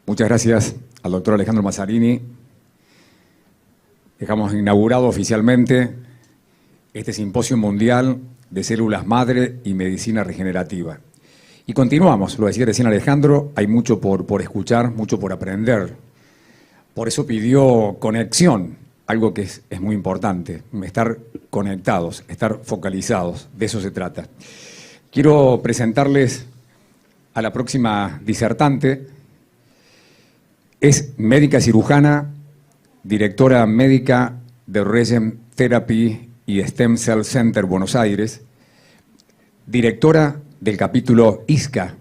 Muchas gracias al doctor Alejandro Mazzarini. Dejamos inaugurado oficialmente este Simposio Mundial de Células Madre y Medicina Regenerativa. Y continuamos, lo decía recién Alejandro, hay mucho por escuchar, mucho por aprender. Por eso pidió conexión, algo que es muy importante, estar conectados, estar focalizados, de eso se trata. Quiero presentarles a la próxima disertante. Es médica cirujana, directora médica de Regen Therapy y Stem Cell Center Buenos Aires, directora del capítulo ISCA,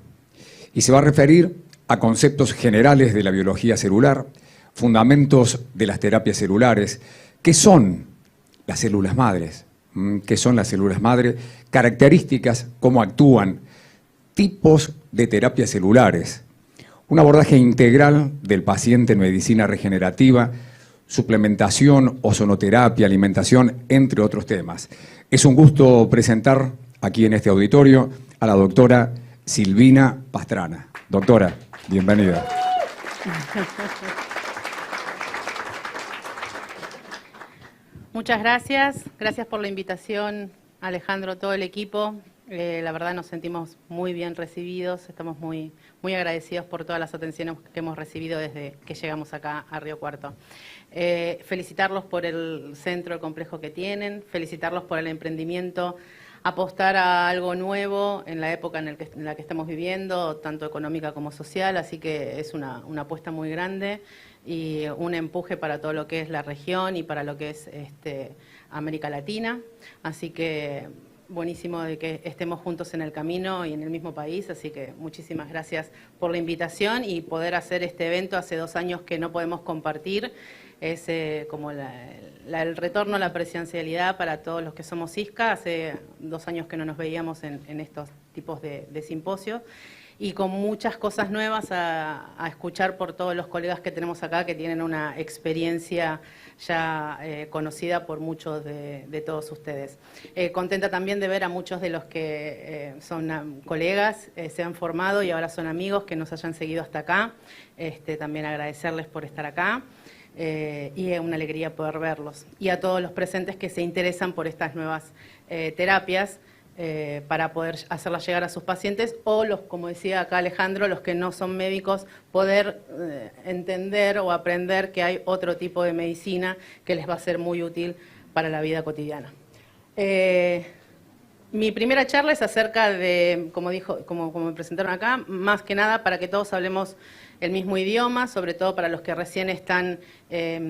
y se va a referir a conceptos generales de la biología celular, fundamentos de las terapias celulares, qué son las células madres, qué son las células madres, características, cómo actúan, tipos de terapias celulares, un abordaje integral del paciente en medicina regenerativa, suplementación, ozonoterapia, alimentación, entre otros temas. Es un gusto presentar aquí en este auditorio a la doctora Silvina Pastrana. Doctora, bienvenida. Muchas gracias. Gracias por la invitación, Alejandro, todo el equipo. La verdad nos sentimos muy bien recibidos, estamos muy agradecidos por todas las atenciones que hemos recibido desde que llegamos acá a Río Cuarto. Felicitarlos por el centro, el complejo que tienen, felicitarlos por el emprendimiento, apostar a algo nuevo en la época en la que estamos viviendo, tanto económica como social, así que es una apuesta muy grande y un empuje para todo lo que es la región y para lo que es América Latina, así que buenísimo de que estemos juntos en el camino y en el mismo país, así que muchísimas gracias por la invitación y poder hacer este evento. Hace 2 años que no podemos compartir, es como el retorno a la presencialidad para todos los que somos ISCA. Hace 2 años que no nos veíamos en estos tipos de simposios y con muchas cosas nuevas a escuchar por todos los colegas que tenemos acá que tienen una experiencia ya conocida por muchos de todos ustedes. Contenta también de ver a muchos de los que son colegas, se han formado y ahora son amigos que nos hayan seguido hasta acá. También agradecerles por estar acá y es una alegría poder verlos. Y a todos los presentes que se interesan por estas nuevas terapias, para poder hacerlas llegar a sus pacientes o los, como decía acá Alejandro, los que no son médicos, poder entender o aprender que hay otro tipo de medicina que les va a ser muy útil para la vida cotidiana. Mi primera charla es acerca de, como me presentaron acá, más que nada para que todos hablemos el mismo idioma, sobre todo para los que recién están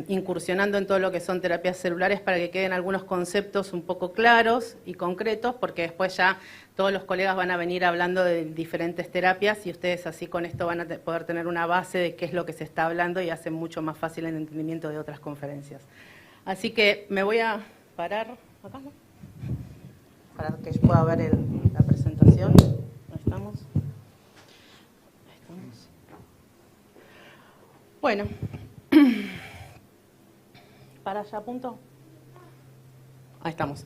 incursionando en todo lo que son terapias celulares, para que queden algunos conceptos un poco claros y concretos, porque después ya todos los colegas van a venir hablando de diferentes terapias y ustedes así con esto van a poder tener una base de qué es lo que se está hablando y hace mucho más fácil el entendimiento de otras conferencias. Así que me voy a parar acá, ¿no? Para que yo pueda ver la presentación. ¿Dónde estamos? Ahí estamos. Bueno, ¿para allá punto? Ahí estamos.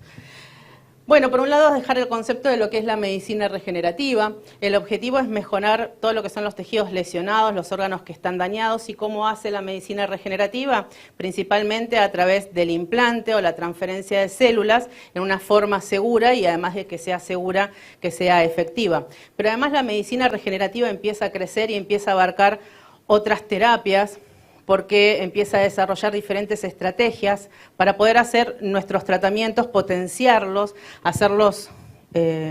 Bueno, por un lado dejar el concepto de lo que es la medicina regenerativa. El objetivo es mejorar todo lo que son los tejidos lesionados, los órganos que están dañados. ¿Y cómo hace la medicina regenerativa? Principalmente a través del implante o la transferencia de células en una forma segura y además de que sea segura, que sea efectiva. Pero además la medicina regenerativa empieza a crecer y empieza a abarcar otras terapias, porque empieza a desarrollar diferentes estrategias para poder hacer nuestros tratamientos, potenciarlos, hacerlos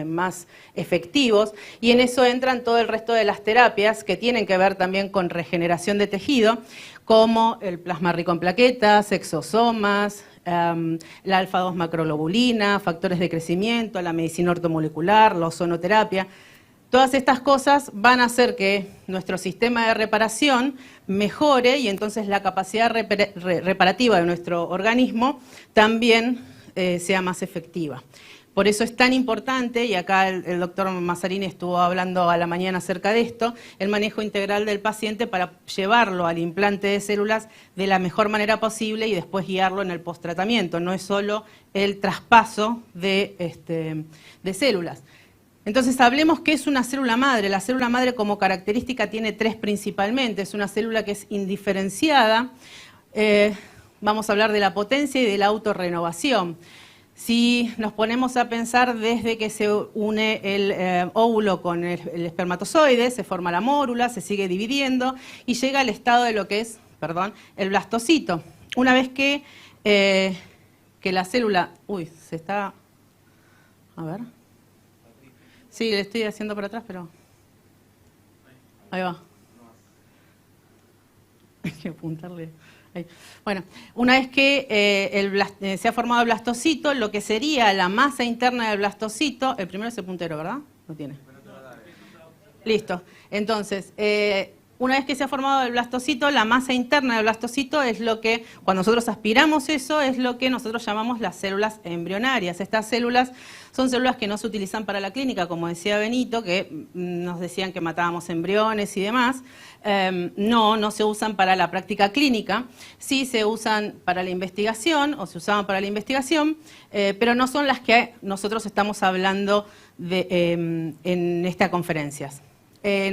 más efectivos, y en eso entran todo el resto de las terapias que tienen que ver también con regeneración de tejido, como el plasma rico en plaquetas, exosomas, la alfa-2 macroglobulina, factores de crecimiento, la medicina ortomolecular, la ozonoterapia. Todas estas cosas van a hacer que nuestro sistema de reparación mejore y entonces la capacidad reparativa de nuestro organismo también sea más efectiva. Por eso es tan importante, y acá el doctor Mazzarini estuvo hablando a la mañana acerca de esto, el manejo integral del paciente para llevarlo al implante de células de la mejor manera posible y después guiarlo en el posttratamiento. No es solo el traspaso de células. Entonces, hablemos qué es una célula madre. La célula madre como característica tiene 3 principalmente. Es una célula que es indiferenciada. Vamos a hablar de la potencia y de la autorrenovación. Si nos ponemos a pensar desde que se une el óvulo con el espermatozoide, se forma la mórula, se sigue dividiendo y llega al estado de lo que es, el blastocito. Una vez que la célula... Uy, se está... A ver... Sí, le estoy haciendo para atrás, pero... Ahí va. Hay que apuntarle. Ahí. Bueno, una vez que se ha formado el blastocito, lo que sería la masa interna del blastocito... El primero es el puntero, ¿verdad? No tiene. Listo. Entonces, una vez que se ha formado el blastocito, la masa interna del blastocito es lo que, cuando nosotros aspiramos eso, es lo que nosotros llamamos las células embrionarias. Estas células son células que no se utilizan para la clínica, como decía Benito, que nos decían que matábamos embriones y demás. No se usan para la práctica clínica, sí se usan para la investigación, o se usaban para la investigación, pero no son las que nosotros estamos hablando en estas conferencias.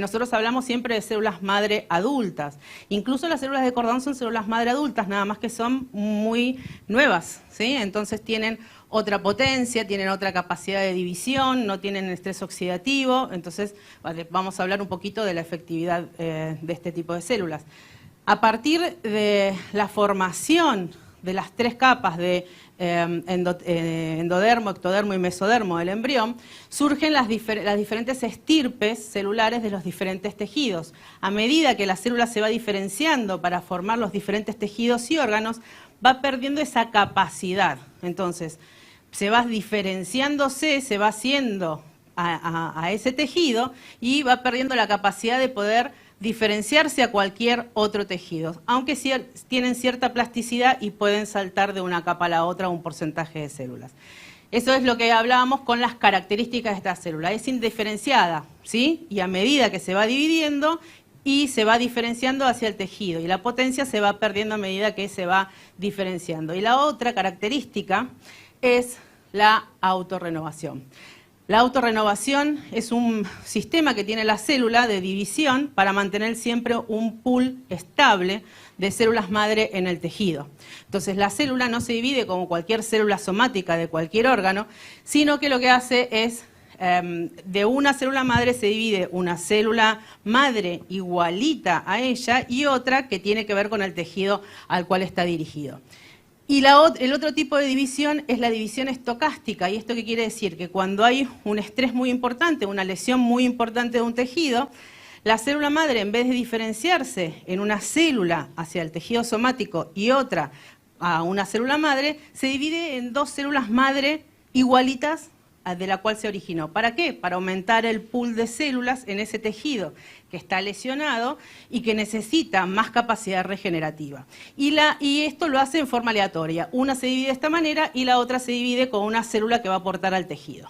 Nosotros hablamos siempre de células madre adultas. Incluso las células de cordón son células madre adultas, nada más que son muy nuevas, ¿sí? Entonces tienen otra potencia, tienen otra capacidad de división, no tienen estrés oxidativo. Entonces vamos a hablar un poquito de la efectividad de este tipo de células. A partir de la formación de las 3 capas de endodermo, ectodermo y mesodermo del embrión, surgen las diferentes estirpes celulares de los diferentes tejidos. A medida que la célula se va diferenciando para formar los diferentes tejidos y órganos, va perdiendo esa capacidad. Entonces, se va diferenciándose, se va haciendo a ese tejido y va perdiendo la capacidad de poder diferenciarse a cualquier otro tejido, aunque tienen cierta plasticidad y pueden saltar de una capa a la otra un porcentaje de células. Eso es lo que hablábamos con las características de esta célula. Es indiferenciada, ¿sí? Y a medida que se va dividiendo y se va diferenciando hacia el tejido, y la potencia se va perdiendo a medida que se va diferenciando. Y la otra característica es la autorrenovación. La autorrenovación es un sistema que tiene la célula de división para mantener siempre un pool estable de células madre en el tejido. Entonces la célula no se divide como cualquier célula somática de cualquier órgano, sino que lo que hace es, de una célula madre se divide una célula madre igualita a ella y otra que tiene que ver con el tejido al cual está dirigido. Y el otro tipo de división es la división estocástica. ¿Y esto qué quiere decir? Que cuando hay un estrés muy importante, una lesión muy importante de un tejido, la célula madre, en vez de diferenciarse en una célula hacia el tejido somático y otra a una célula madre, se divide en 2 células madre igualitas de la cual se originó. ¿Para qué? Para aumentar el pool de células en ese tejido que está lesionado y que necesita más capacidad regenerativa. Y esto lo hace en forma aleatoria. Una se divide de esta manera y la otra se divide con una célula que va a aportar al tejido.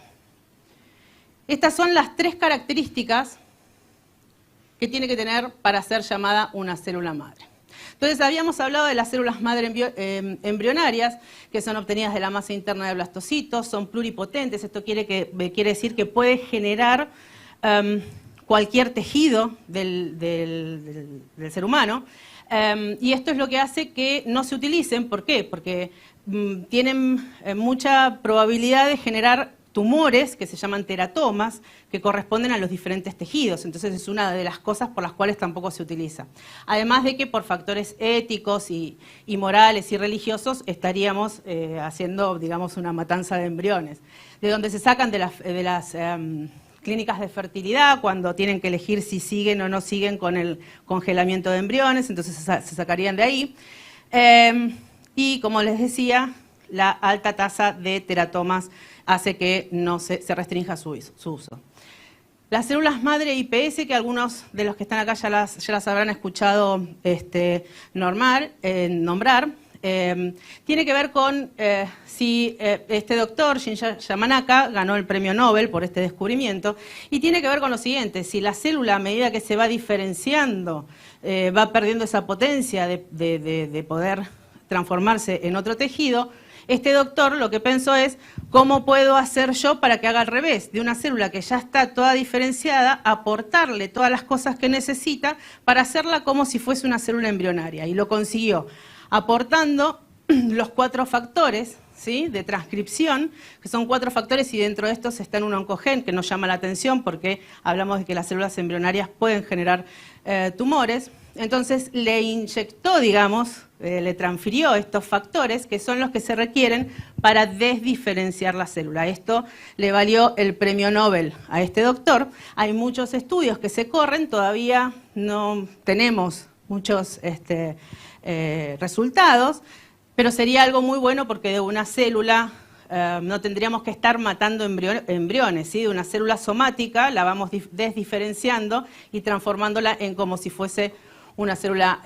Estas son las 3 características que tiene que tener para ser llamada una célula madre. Entonces, habíamos hablado de las células madre embrionarias, que son obtenidas de la masa interna del blastocito, son pluripotentes. Esto quiere decir que puede generar cualquier tejido del ser humano, y esto es lo que hace que no se utilicen. ¿Por qué? Porque tienen mucha probabilidad de generar tumores que se llaman teratomas, que corresponden a los diferentes tejidos. Entonces es una de las cosas por las cuales tampoco se utiliza. Además de que por factores éticos y morales y religiosos estaríamos haciendo, digamos, una matanza de embriones. De donde se sacan de las clínicas de fertilidad, cuando tienen que elegir si siguen o no siguen con el congelamiento de embriones, entonces se sacarían de ahí. Y como les decía, la alta tasa de teratomas hace que no se restrinja su uso. Las células madre IPS, que algunos de los que están acá ya las habrán escuchado nombrar, tiene que ver con si este doctor, Shinya Yamanaka, ganó el premio Nobel por este descubrimiento, y tiene que ver con lo siguiente: si la célula, a medida que se va diferenciando, va perdiendo esa potencia de poder transformarse en otro tejido, Este doctor lo que pensó es, ¿cómo puedo hacer yo para que haga al revés? De una célula que ya está toda diferenciada, aportarle todas las cosas que necesita para hacerla como si fuese una célula embrionaria. Y lo consiguió, aportando los 4 factores, ¿sí?, de transcripción, que son 4 factores y dentro de estos está un oncogen que nos llama la atención porque hablamos de que las células embrionarias pueden generar tumores. Entonces le inyectó, digamos, le transfirió estos factores que son los que se requieren para desdiferenciar la célula. Esto le valió el premio Nobel a este doctor. Hay muchos estudios que se corren, todavía no tenemos muchos resultados, pero sería algo muy bueno porque de una célula no tendríamos que estar matando embriones, ¿sí? De una célula somática la vamos desdiferenciando y transformándola en como si fuese una célula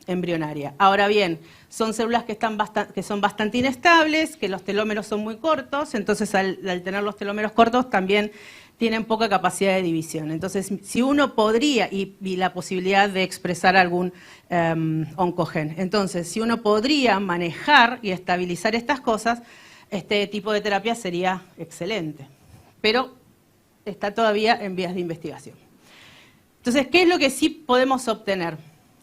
embrionaria. Ahora bien, son células que son bastante inestables, que los telómeros son muy cortos, entonces al tener los telómeros cortos también tienen poca capacidad de división. Entonces, si uno podría, y la posibilidad de expresar algún oncogen, entonces, si uno podría manejar y estabilizar estas cosas, este tipo de terapia sería excelente. Pero está todavía en vías de investigación. Entonces, ¿qué es lo que sí podemos obtener?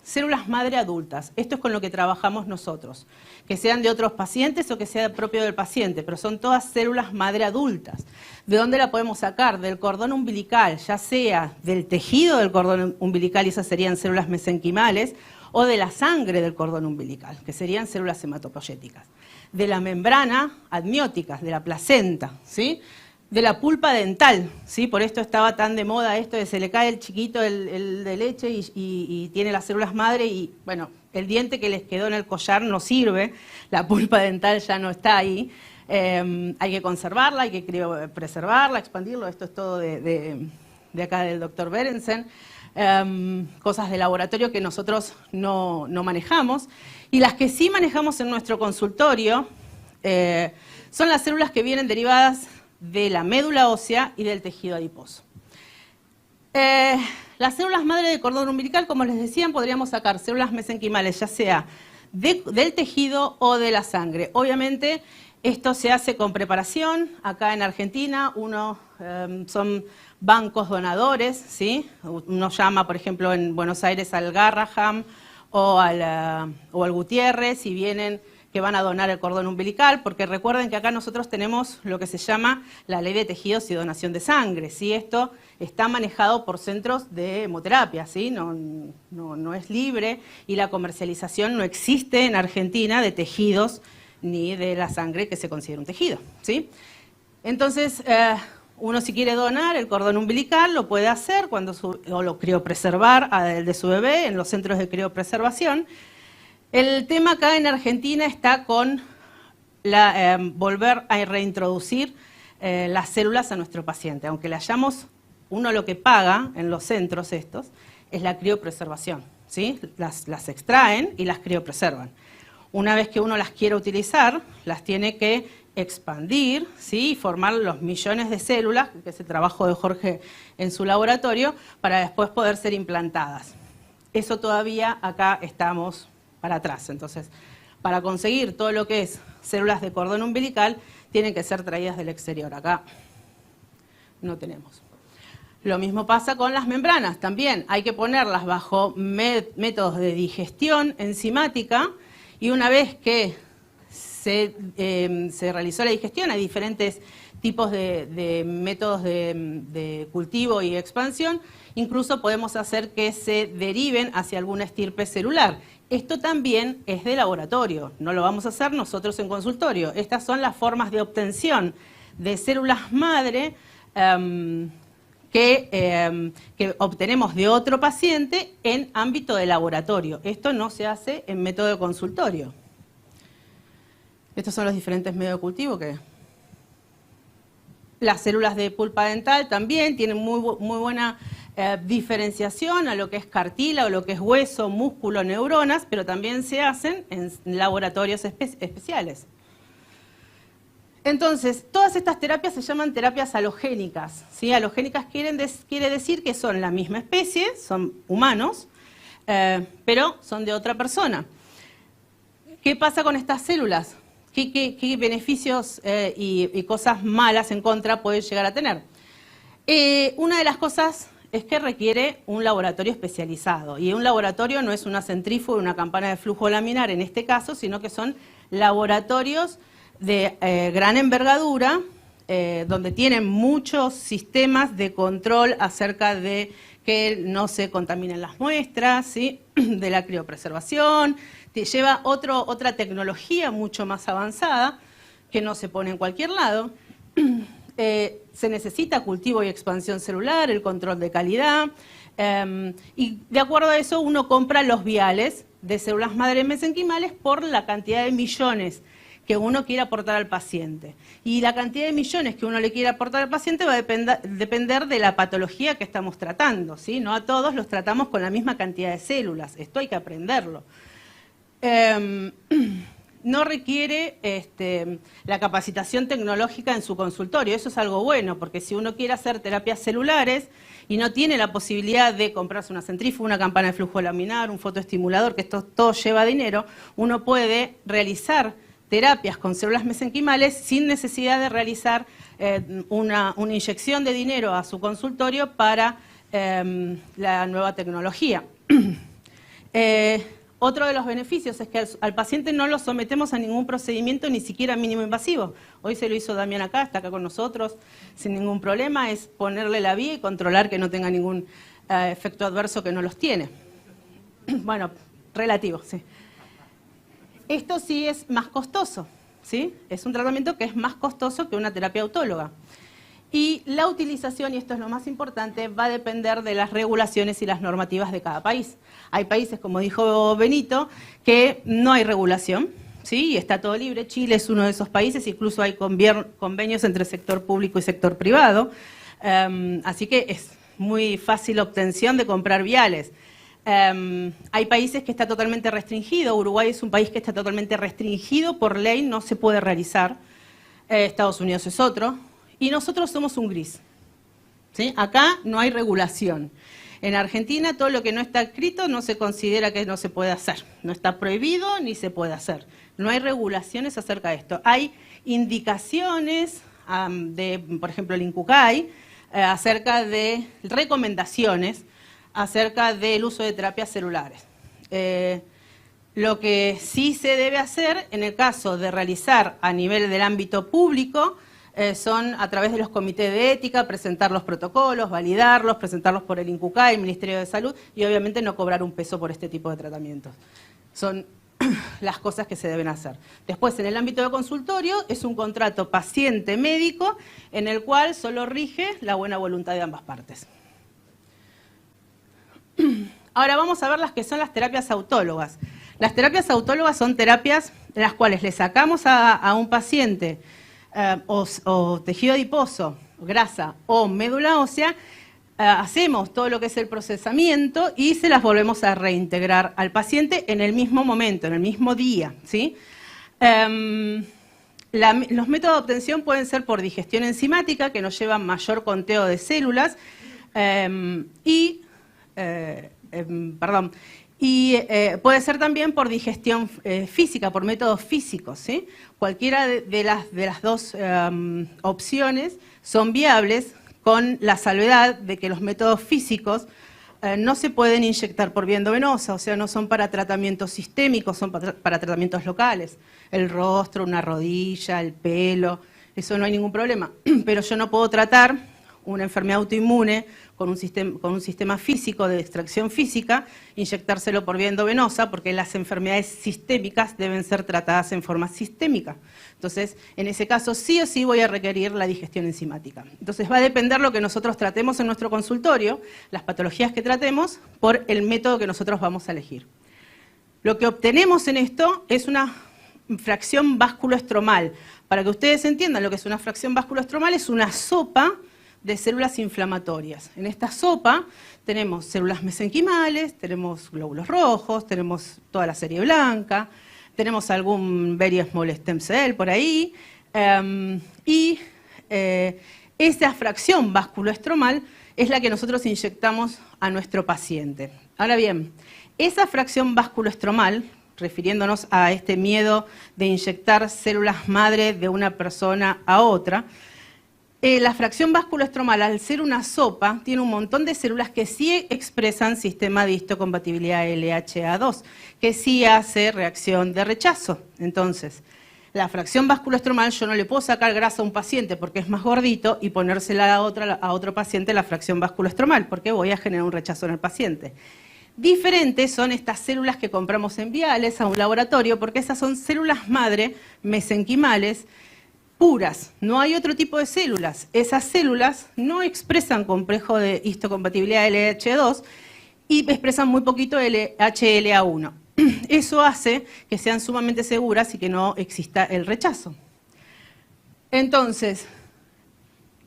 Células madre adultas. Esto es con lo que trabajamos nosotros. Que sean de otros pacientes o que sea propio del paciente, pero son todas células madre adultas. ¿De dónde la podemos sacar? Del cordón umbilical, ya sea del tejido del cordón umbilical, y esas serían células mesenquimales, o de la sangre del cordón umbilical, que serían células hematopoyéticas. De la membrana amniótica, de la placenta, ¿sí?, de la pulpa dental, ¿sí? Por esto estaba tan de moda esto de se le cae el chiquito el de leche y tiene las células madre y, bueno, el diente que les quedó en el collar no sirve, la pulpa dental ya no está ahí, hay que conservarla, hay que preservarla, expandirlo, esto es todo de acá del doctor Berensen, cosas de laboratorio que nosotros no manejamos, y las que sí manejamos en nuestro consultorio son las células que vienen derivadas de la médula ósea y del tejido adiposo. Las células madre de cordón umbilical, como les decía, podríamos sacar células mesenquimales, ya sea del tejido o de la sangre. Obviamente, esto se hace con preparación. Acá en Argentina, son bancos donadores, ¿sí? Uno llama, por ejemplo, en Buenos Aires al Garraham o al Gutiérrez y vienen que van a donar el cordón umbilical, porque recuerden que acá nosotros tenemos lo que se llama la ley de tejidos y donación de sangre, ¿sí? Esto está manejado por centros de hemoterapia, ¿sí? No es libre y la comercialización no existe en Argentina de tejidos ni de la sangre que se considera un tejido, ¿sí? Entonces, uno si quiere donar el cordón umbilical lo puede hacer o lo criopreservar el de su bebé en los centros de criopreservación. El tema acá en Argentina está con volver a reintroducir las células a nuestro paciente. Aunque uno lo que paga en los centros estos es la criopreservación, ¿sí? Las extraen y las criopreservan. Una vez que uno las quiere utilizar, las tiene que expandir, ¿sí?, y formar los millones de células, que es el trabajo de Jorge en su laboratorio, para después poder ser implantadas. Eso todavía acá estamos para atrás. Entonces, para conseguir todo lo que es células de cordón umbilical, tienen que ser traídas del exterior. Acá no tenemos. Lo mismo pasa con las membranas. También hay que ponerlas bajo métodos de digestión enzimática y una vez que se realizó la digestión, hay diferentes tipos de métodos de cultivo y expansión, incluso podemos hacer que se deriven hacia alguna estirpe celular. Esto también es de laboratorio, no lo vamos a hacer nosotros en consultorio. Estas son las formas de obtención de células madre que obtenemos de otro paciente en ámbito de laboratorio. Esto no se hace en método de consultorio. Estos son los diferentes medios de cultivo que... Las células de pulpa dental también tienen muy buena diferenciación a lo que es cartílago, lo que es hueso, músculo, neuronas, pero también se hacen en laboratorios especiales. Entonces, todas estas terapias se llaman terapias halogénicas, ¿sí? Halogénicas quiere decir que son la misma especie, son humanos, pero son de otra persona. ¿Qué pasa con estas células? ¿Qué beneficios y cosas malas en contra puede llegar a tener? Una de las cosas es que requiere un laboratorio especializado. Y un laboratorio no es una centrífuga, una campana de flujo laminar en este caso, sino que son laboratorios de gran envergadura, donde tienen muchos sistemas de control acerca de que no se contaminen las muestras, ¿sí? De la criopreservación. Lleva otra tecnología mucho más avanzada que no se pone en cualquier lado. Se necesita cultivo y expansión celular, el control de calidad, y de acuerdo a eso uno compra los viales de células madre mesenquimales por la cantidad de millones que uno quiere aportar al paciente. Y la cantidad de millones que uno le quiere aportar al paciente va a depender de la patología que estamos tratando, ¿sí? No a todos los tratamos con la misma cantidad de células, esto hay que aprenderlo. No requiere la capacitación tecnológica en su consultorio, eso es algo bueno, porque si uno quiere hacer terapias celulares y no tiene la posibilidad de comprarse una centrífuga, una campana de flujo laminar, un fotoestimulador, que esto todo lleva dinero, uno puede realizar terapias con células mesenquimales sin necesidad de realizar una inyección de dinero a su consultorio para la nueva tecnología. Otro de los beneficios es que al paciente no lo sometemos a ningún procedimiento, ni siquiera mínimo invasivo. Hoy se lo hizo Damián acá, está acá con nosotros, sin ningún problema. Es ponerle la vía y controlar que no tenga ningún efecto adverso que no los tiene. Bueno, relativo, sí. Esto sí es más costoso, ¿sí? Es un tratamiento que es más costoso que una terapia autóloga. Y la utilización, y esto es lo más importante, va a depender de las regulaciones y las normativas de cada país. Hay países, como dijo Benito, que no hay regulación, ¿sí? Y está todo libre. Chile es uno de esos países, incluso hay convenios entre sector público y sector privado. Así que es muy fácil la obtención de comprar viales. Hay países que está totalmente restringido. Uruguay es un país que está totalmente restringido por ley, no se puede realizar. Estados Unidos es otro. Y nosotros somos un gris, ¿sí? Acá no hay regulación. En Argentina todo lo que no está escrito no se considera que no se puede hacer. No está prohibido ni se puede hacer. No hay regulaciones acerca de esto. Hay indicaciones por ejemplo, el INCUCAI, acerca de recomendaciones acerca del uso de terapias celulares. Lo que sí se debe hacer en el caso de realizar a nivel del ámbito público son a través de los comités de ética, presentar los protocolos, validarlos, presentarlos por el INCUCAI, el Ministerio de Salud, y obviamente no cobrar un peso por este tipo de tratamientos. Son las cosas que se deben hacer. Después, en el ámbito de consultorio, es un contrato paciente-médico en el cual solo rige la buena voluntad de ambas partes. Ahora vamos a ver las que son las terapias autólogas. Las terapias autólogas son terapias en las cuales le sacamos a un paciente o tejido adiposo, grasa o médula ósea, hacemos todo lo que es el procesamiento y se las volvemos a reintegrar al paciente en el mismo momento, en el mismo día, ¿sí? Los métodos de obtención pueden ser por digestión enzimática, que nos lleva mayor conteo de células, puede ser también por digestión física, por métodos físicos, ¿sí? Cualquiera de las dos opciones son viables, con la salvedad de que los métodos físicos no se pueden inyectar por vía endovenosa, o sea, no son para tratamientos sistémicos, son para tratamientos locales. El rostro, una rodilla, el pelo, eso no hay ningún problema. Pero yo no puedo tratar una enfermedad autoinmune con un sistema físico de extracción física, inyectárselo por vía endovenosa, porque las enfermedades sistémicas deben ser tratadas en forma sistémica. Entonces, en ese caso sí o sí voy a requerir la digestión enzimática. Entonces va a depender lo que nosotros tratemos en nuestro consultorio, las patologías que tratemos, por el método que nosotros vamos a elegir. Lo que obtenemos en esto es una fracción vasculoestromal. Para que ustedes entiendan lo que es una fracción vasculoestromal, es una sopa de células inflamatorias. En esta sopa tenemos células mesenquimales, tenemos glóbulos rojos, tenemos toda la serie blanca, tenemos algún very small stem cell por ahí, esa fracción vasculoestromal es la que nosotros inyectamos a nuestro paciente. Ahora bien, esa fracción vasculoestromal, refiriéndonos a este miedo de inyectar células madre de una persona a otra, la fracción vasculoestromal, al ser una sopa, tiene un montón de células que sí expresan sistema de histocompatibilidad LHA2, que sí hace reacción de rechazo. Entonces, la fracción vasculoestromal, yo no le puedo sacar grasa a un paciente porque es más gordito y ponérsela a otro paciente la fracción vasculoestromal, porque voy a generar un rechazo en el paciente. Diferentes son estas células que compramos en viales a un laboratorio, porque esas son células madre mesenquimales puras, no hay otro tipo de células. Esas células no expresan complejo de histocompatibilidad LH2 y expresan muy poquito HLA1. Eso hace que sean sumamente seguras y que no exista el rechazo. Entonces,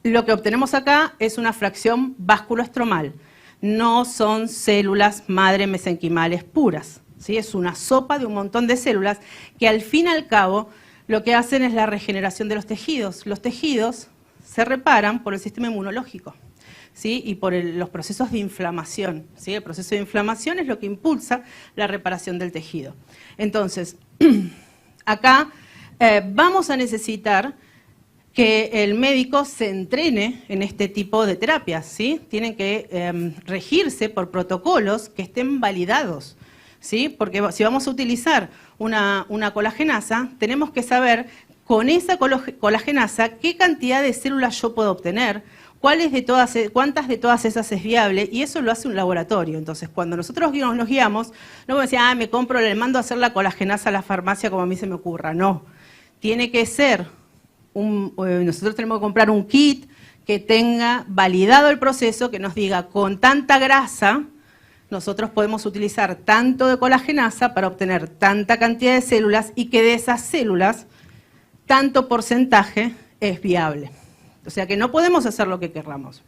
lo que obtenemos acá es una fracción vasculoestromal. No son células madre mesenquimales puras, ¿sí? Es una sopa de un montón de células que al fin y al cabo lo que hacen es la regeneración de los tejidos. Los tejidos se reparan por el sistema inmunológico, ¿sí? Y por los procesos de inflamación, ¿sí? El proceso de inflamación es lo que impulsa la reparación del tejido. Entonces, acá vamos a necesitar que el médico se entrene en este tipo de terapias, ¿sí? Tienen que regirse por protocolos que estén validados, ¿sí? Porque si vamos a utilizar una colagenasa, tenemos que saber con esa colagenasa qué cantidad de células yo puedo obtener, cuántas de todas esas es viable, y eso lo hace un laboratorio. Entonces, cuando nosotros nos guiamos, no vamos a decir, le mando a hacer la colagenasa a la farmacia como a mí se me ocurra. No, tiene que ser, nosotros tenemos que comprar un kit que tenga validado el proceso, que nos diga con tanta grasa, nosotros podemos utilizar tanto de colagenasa para obtener tanta cantidad de células y que de esas células, tanto porcentaje es viable. O sea que no podemos hacer lo que querramos.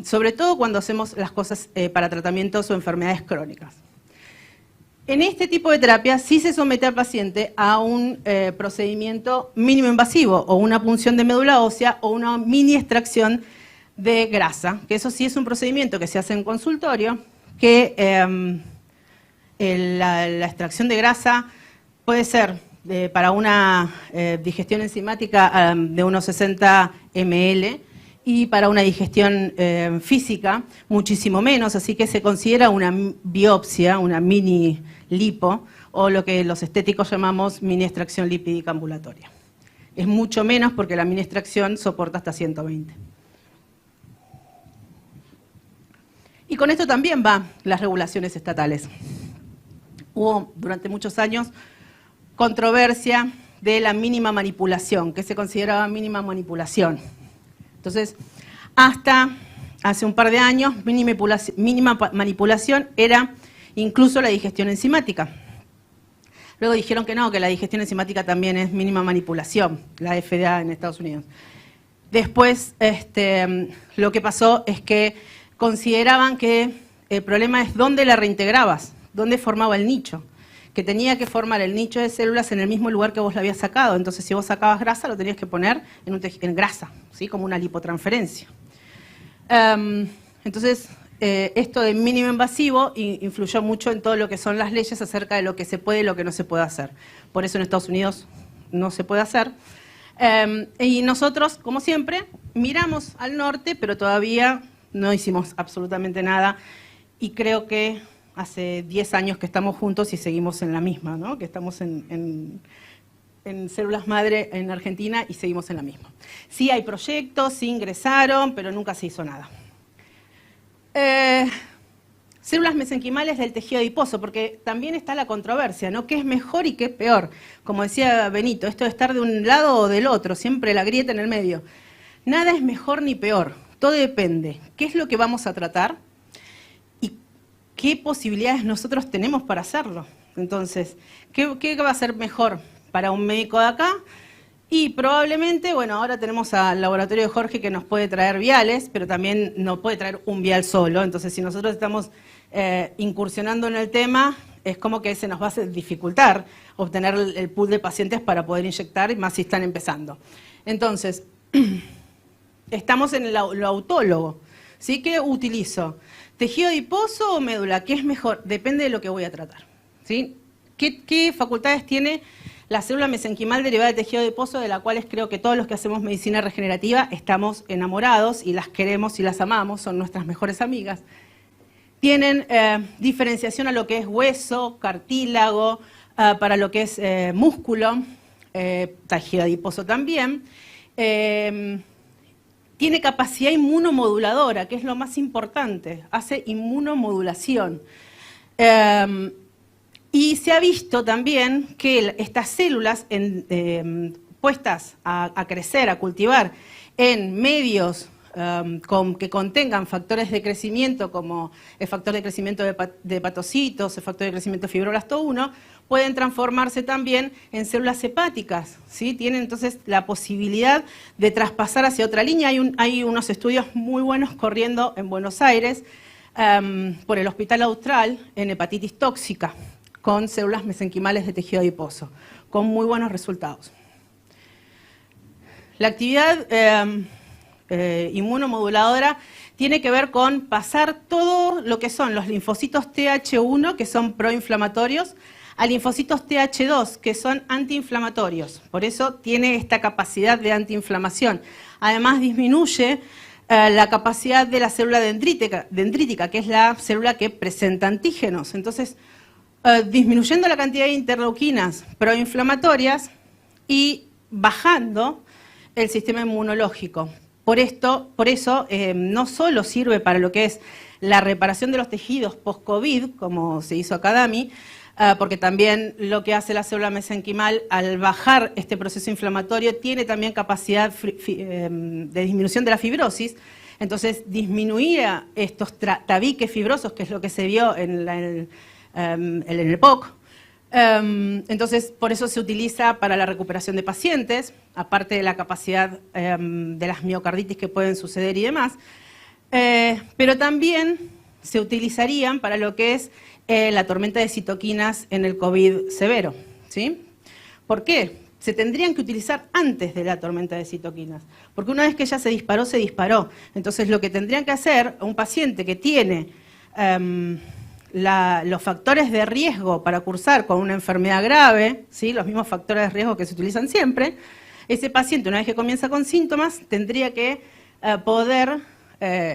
Sobre todo cuando hacemos las cosas para tratamientos o enfermedades crónicas. En este tipo de terapia sí se somete al paciente a un procedimiento mínimo invasivo o una punción de médula ósea o una mini extracción de grasa, que eso sí es un procedimiento que se hace en consultorio, que la extracción de grasa puede ser para una digestión enzimática de unos 60 ml y para una digestión física muchísimo menos, así que se considera una biopsia, una mini lipo, o lo que los estéticos llamamos mini extracción lipídica ambulatoria. Es mucho menos porque la mini extracción soporta hasta 120. Y con esto también van las regulaciones estatales. Hubo durante muchos años controversia de la mínima manipulación, que se consideraba mínima manipulación. Entonces, hasta hace un par de años, mínima manipulación era incluso la digestión enzimática. Luego dijeron que no, que la digestión enzimática también es mínima manipulación, la FDA en Estados Unidos. Después, lo que pasó es que consideraban que el problema es dónde la reintegrabas, dónde formaba el nicho, que tenía que formar el nicho de células en el mismo lugar que vos la habías sacado. Entonces, si vos sacabas grasa, lo tenías que poner en grasa, ¿sí? Como una lipotransferencia. Entonces, esto de mínimo invasivo influyó mucho en todo lo que son las leyes acerca de lo que se puede y lo que no se puede hacer. Por eso en Estados Unidos no se puede hacer. Y nosotros, como siempre, miramos al norte, pero todavía no hicimos absolutamente nada. Y creo que hace 10 años que estamos juntos y seguimos en la misma, ¿no? Que estamos en células madre en Argentina y seguimos en la misma. Sí hay proyectos, sí ingresaron, pero nunca se hizo nada. Células mesenquimales del tejido adiposo, porque también está la controversia, ¿no? ¿Qué es mejor y qué es peor? Como decía Benito, esto de estar de un lado o del otro, siempre la grieta en el medio. Nada es mejor ni peor, todo depende. ¿Qué es lo que vamos a tratar? ¿Y qué posibilidades nosotros tenemos para hacerlo? Entonces, ¿qué va a ser mejor para un médico de acá? Y probablemente, bueno, ahora tenemos al laboratorio de Jorge que nos puede traer viales, pero también no puede traer un vial solo. Entonces, si nosotros estamos incursionando en el tema, es como que se nos va a dificultar obtener el pool de pacientes para poder inyectar, más si están empezando. Entonces, estamos en lo autólogo. ¿Sí? ¿Qué utilizo? ¿Tejido adiposo o médula? ¿Qué es mejor? Depende de lo que voy a tratar. ¿Sí? ¿Qué facultades tiene la célula mesenquimal derivada de tejido adiposo, de la cual creo que todos los que hacemos medicina regenerativa estamos enamorados y las queremos y las amamos, son nuestras mejores amigas? Tienen diferenciación a lo que es hueso, cartílago, para lo que es músculo, tejido adiposo también. Tiene capacidad inmunomoduladora, que es lo más importante, hace inmunomodulación. Y se ha visto también que estas células puestas a crecer, a cultivar en medios que contengan factores de crecimiento como el factor de crecimiento de hepatocitos, el factor de crecimiento de fibroblasto 1, pueden transformarse también en células hepáticas, ¿sí? Tienen entonces la posibilidad de traspasar hacia otra línea. Hay unos estudios muy buenos corriendo en Buenos Aires por el Hospital Austral en hepatitis tóxica con células mesenquimales de tejido adiposo, con muy buenos resultados. La actividad inmunomoduladora tiene que ver con pasar todo lo que son los linfocitos TH1, que son proinflamatorios, a linfocitos TH2, que son antiinflamatorios. Por eso tiene esta capacidad de antiinflamación. Además disminuye la capacidad de la célula dendrítica, que es la célula que presenta antígenos. Entonces, disminuyendo la cantidad de interleuquinas proinflamatorias y bajando el sistema inmunológico. Por eso no solo sirve para lo que es la reparación de los tejidos post-COVID, como se hizo acá DAMI, porque también lo que hace la célula mesenquimal al bajar este proceso inflamatorio tiene también capacidad de disminución de la fibrosis. Entonces disminuía estos tabiques fibrosos, que es lo que se vio en el POC. Entonces, por eso se utiliza para la recuperación de pacientes, aparte de la capacidad de las miocarditis que pueden suceder y demás, pero también se utilizarían para lo que es la tormenta de citoquinas en el COVID severo, ¿sí? ¿Por qué? Se tendrían que utilizar antes de la tormenta de citoquinas, porque una vez que ya se disparó, se disparó. Entonces, lo que tendrían que hacer a un paciente que tiene los factores de riesgo para cursar con una enfermedad grave, ¿sí? Los mismos factores de riesgo que se utilizan siempre, ese paciente, una vez que comienza con síntomas, tendría que poder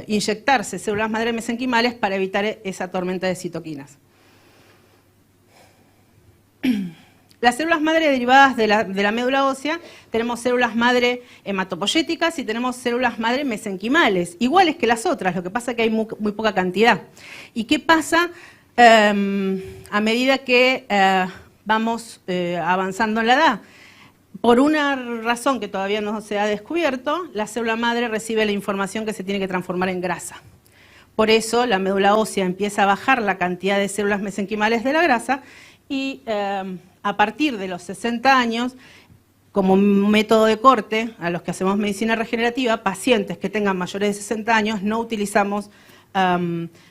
inyectarse células madre mesenquimales para evitar esa tormenta de citoquinas. Las células madre derivadas de la médula ósea, tenemos células madre hematopoyéticas y tenemos células madre mesenquimales, iguales que las otras, lo que pasa es que hay muy poca cantidad. ¿Y qué pasa a medida que vamos avanzando en la edad? Por una razón que todavía no se ha descubierto, la célula madre recibe la información que se tiene que transformar en grasa. Por eso la médula ósea empieza a bajar la cantidad de células mesenquimales de la grasa y a partir de los 60 años, como método de corte, a los que hacemos medicina regenerativa, pacientes que tengan mayores de 60 años, no utilizamos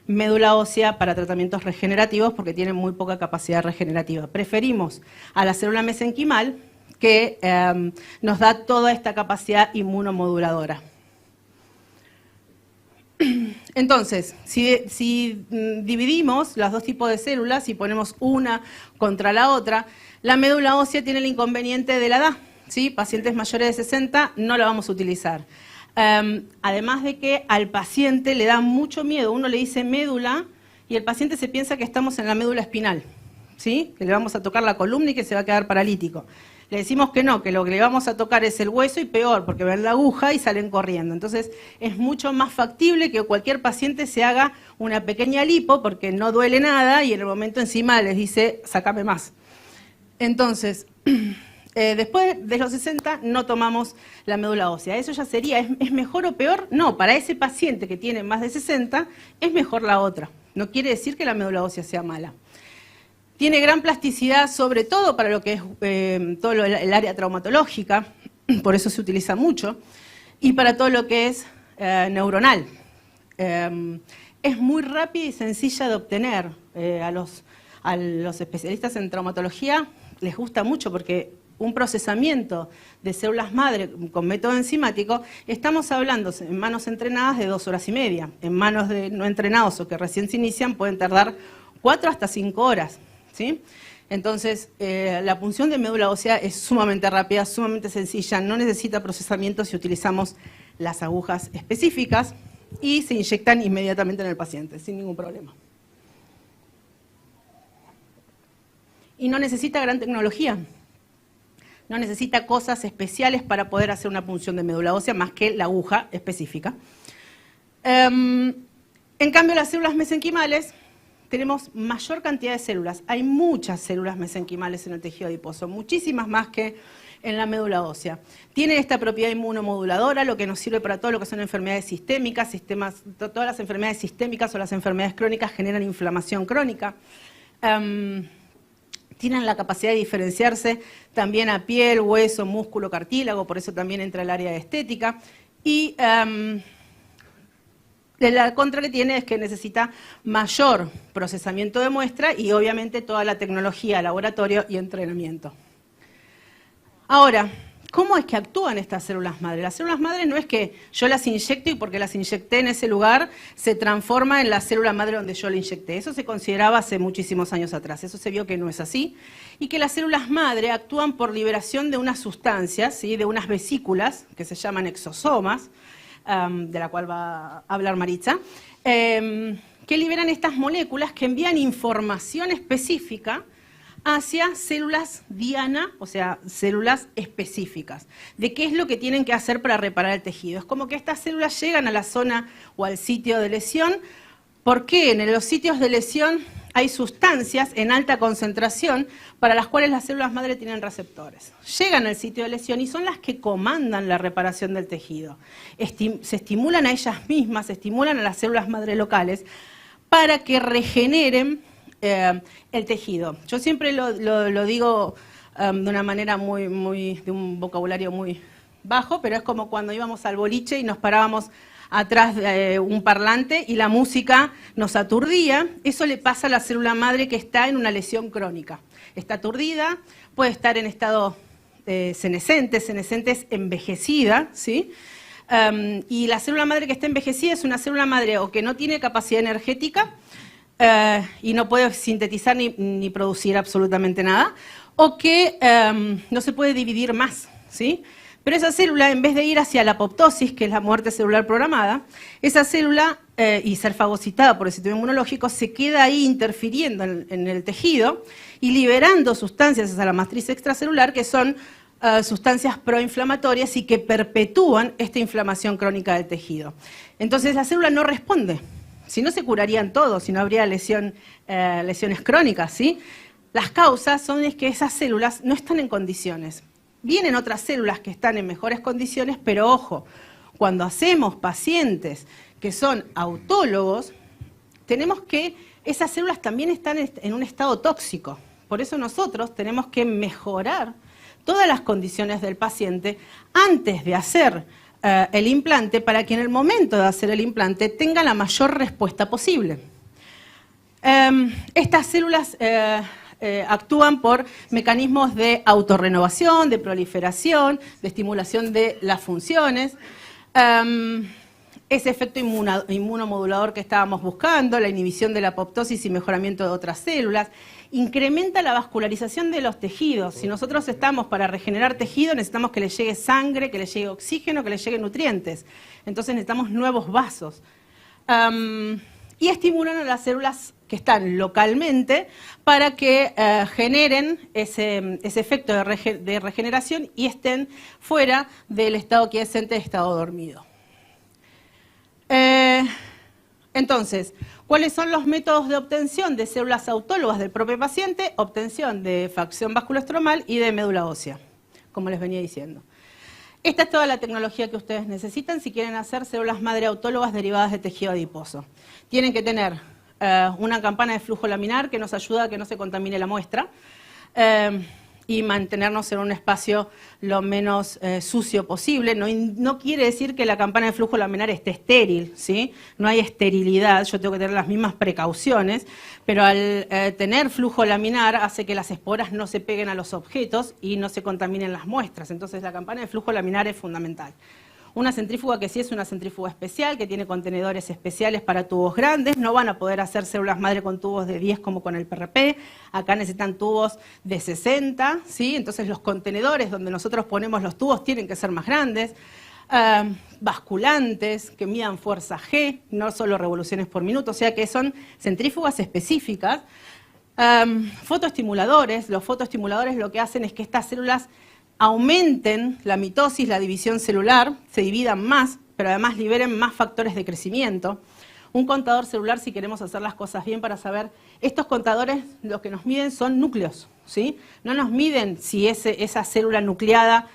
médula ósea para tratamientos regenerativos porque tienen muy poca capacidad regenerativa. Preferimos a la célula mesenquimal, que nos da toda esta capacidad inmunomoduladora. Entonces, si dividimos los dos tipos de células y ponemos una contra la otra, la médula ósea tiene el inconveniente de la edad, ¿sí? Pacientes mayores de 60 no la vamos a utilizar. Además de que al paciente le da mucho miedo, uno le dice médula y el paciente se piensa que estamos en la médula espinal, ¿sí? Que le vamos a tocar la columna y que se va a quedar paralítico. Le decimos que no, que lo que le vamos a tocar es el hueso y peor, porque ven la aguja y salen corriendo. Entonces, es mucho más factible que cualquier paciente se haga una pequeña lipo, porque no duele nada y en el momento encima les dice, sácame más. Entonces, después de los 60 no tomamos la médula ósea. Eso ya sería, ¿es mejor o peor? No, para ese paciente que tiene más de 60 es mejor la otra. No quiere decir que la médula ósea sea mala. Tiene gran plasticidad, sobre todo para lo que es todo el área traumatológica, por eso se utiliza mucho, y para todo lo que es neuronal. Es muy rápida y sencilla de obtener. A los especialistas en traumatología les gusta mucho porque un procesamiento de células madre con método enzimático, estamos hablando en manos entrenadas de 2 horas y media. En manos de no entrenados o que recién se inician pueden tardar 4 hasta 5 horas. ¿Sí? Entonces, la punción de médula ósea es sumamente rápida, sumamente sencilla, no necesita procesamiento si utilizamos las agujas específicas y se inyectan inmediatamente en el paciente, sin ningún problema. Y no necesita gran tecnología, no necesita cosas especiales para poder hacer una punción de médula ósea más que la aguja específica. En cambio, las células mesenquimales, tenemos mayor cantidad de células. Hay muchas células mesenquimales en el tejido adiposo, muchísimas más que en la médula ósea. Tiene esta propiedad inmunomoduladora, lo que nos sirve para todo lo que son enfermedades sistémicas, todas las enfermedades sistémicas o las enfermedades crónicas generan inflamación crónica. Tienen la capacidad de diferenciarse también a piel, hueso, músculo, cartílago, por eso también entra el área de estética. Y la contra que tiene es que necesita mayor procesamiento de muestra y obviamente toda la tecnología, laboratorio y entrenamiento. Ahora, ¿cómo es que actúan estas células madre? Las células madre no es que yo las inyecto y porque las inyecté en ese lugar se transforma en la célula madre donde yo la inyecté. Eso se consideraba hace muchísimos años atrás. Eso se vio que no es así. Y que las células madre actúan por liberación de unas sustancias, ¿sí? De unas vesículas que se llaman exosomas, de la cual va a hablar Maritza, que liberan estas moléculas que envían información específica hacia células diana, o sea, células específicas, de qué es lo que tienen que hacer para reparar el tejido. Es como que estas células llegan a la zona o al sitio de lesión, porque en los sitios de lesión hay sustancias en alta concentración para las cuales las células madre tienen receptores. Llegan al sitio de lesión y son las que comandan la reparación del tejido. Se estimulan a ellas mismas, se estimulan a las células madre locales para que regeneren el tejido. Yo siempre lo digo de una manera de un vocabulario muy bajo, pero es como cuando íbamos al boliche y nos parábamos atrás de un parlante y la música nos aturdía. Eso le pasa a la célula madre que está en una lesión crónica. Está aturdida, puede estar en estado senescente es envejecida, ¿sí? Y la célula madre que está envejecida es una célula madre o que no tiene capacidad energética y no puede sintetizar ni producir absolutamente nada, o que no se puede dividir más, ¿sí? Pero esa célula, en vez de ir hacia la apoptosis, que es la muerte celular programada, esa célula, y ser fagocitada por el sistema inmunológico, se queda ahí interfiriendo en el tejido y liberando sustancias hacia la matriz extracelular, que son sustancias proinflamatorias y que perpetúan esta inflamación crónica del tejido. Entonces la célula no responde. Si no, se curarían todos, si no habría lesiones crónicas, ¿sí? Las causas son que esas células no están en condiciones. Vienen otras células que están en mejores condiciones, pero ojo, cuando hacemos pacientes que son autólogos, tenemos que esas células también están en un estado tóxico. Por eso nosotros tenemos que mejorar todas las condiciones del paciente antes de hacer el implante, para que en el momento de hacer el implante tenga la mayor respuesta posible. Estas células actúan por mecanismos de autorrenovación, de proliferación, de estimulación de las funciones. Ese efecto inmunomodulador que estábamos buscando, la inhibición de la apoptosis y mejoramiento de otras células, incrementa la vascularización de los tejidos. Si nosotros estamos para regenerar tejido, necesitamos que le llegue sangre, que le llegue oxígeno, que le lleguen nutrientes. Entonces necesitamos nuevos vasos. Y estimulan a las células que están localmente para que generen ese efecto de regeneración y estén fuera del estado quiescente, estado dormido. Entonces, ¿cuáles son los métodos de obtención de células autólogas del propio paciente? Obtención de facción vasculoestromal y de médula ósea, como les venía diciendo. Esta es toda la tecnología que ustedes necesitan si quieren hacer células madre autólogas derivadas de tejido adiposo. Tienen que tener una campana de flujo laminar que nos ayuda a que no se contamine la muestra y mantenernos en un espacio lo menos sucio posible. No quiere decir que la campana de flujo laminar esté estéril, ¿sí? No hay esterilidad, yo tengo que tener las mismas precauciones, pero al tener flujo laminar hace que las esporas no se peguen a los objetos y no se contaminen las muestras. Entonces la campana de flujo laminar es fundamental. Una centrífuga que sí es una centrífuga especial, que tiene contenedores especiales para tubos grandes. No van a poder hacer células madre con tubos de 10 como con el PRP. Acá necesitan tubos de 60, ¿sí? Entonces los contenedores donde nosotros ponemos los tubos tienen que ser más grandes. Basculantes que midan fuerza G, no solo revoluciones por minuto, o sea que son centrífugas específicas. Fotoestimuladores, los fotoestimuladores lo que hacen es que estas células aumenten la mitosis, la división celular, se dividan más, pero además liberen más factores de crecimiento. Un contador celular, si queremos hacer las cosas bien para saber, estos contadores lo que nos miden son núcleos, ¿sí? No nos miden si esa célula nucleada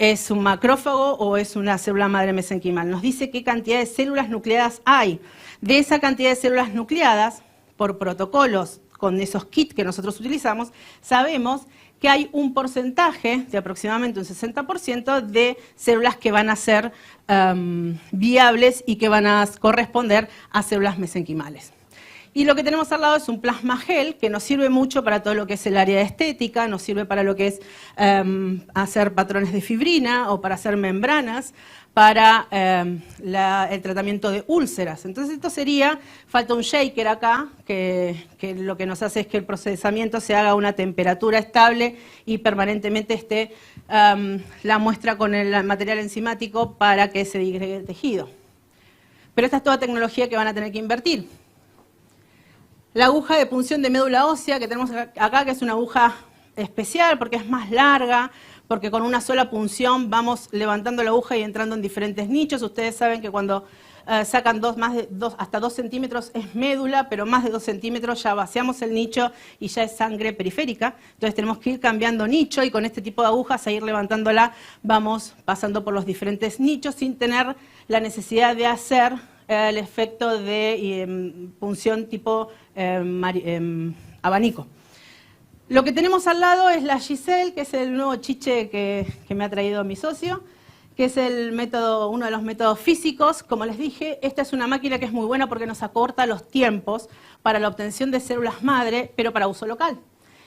es un macrófago o es una célula madre mesenquimal. Nos dice qué cantidad de células nucleadas hay. De esa cantidad de células nucleadas, por protocolos con esos kits que nosotros utilizamos, sabemos que hay un porcentaje de aproximadamente un 60% de células que van a ser viables y que van a corresponder a células mesenquimales. Y lo que tenemos al lado es un plasma gel que nos sirve mucho para todo lo que es el área de estética, nos sirve para lo que es hacer patrones de fibrina o para hacer membranas, para el tratamiento de úlceras. Entonces esto sería, falta un shaker acá, que lo que nos hace es que el procesamiento se haga a una temperatura estable y permanentemente esté la muestra con el material enzimático para que se digregue el tejido. Pero esta es toda tecnología que van a tener que invertir. La aguja de punción de médula ósea que tenemos acá, que es una aguja especial porque es más larga, porque con una sola punción vamos levantando la aguja y entrando en diferentes nichos. Ustedes saben que cuando sacan hasta 2 centímetros es médula, pero más de 2 centímetros ya vaciamos el nicho y ya es sangre periférica. Entonces tenemos que ir cambiando nicho y con este tipo de agujas, a ir levantándola, vamos pasando por los diferentes nichos sin tener la necesidad de hacer el efecto de punción tipo abanico. Lo que tenemos al lado es la Giselle, que es el nuevo chiche que me ha traído mi socio, que es uno de los métodos físicos. Como les dije, esta es una máquina que es muy buena porque nos acorta los tiempos para la obtención de células madre, pero para uso local.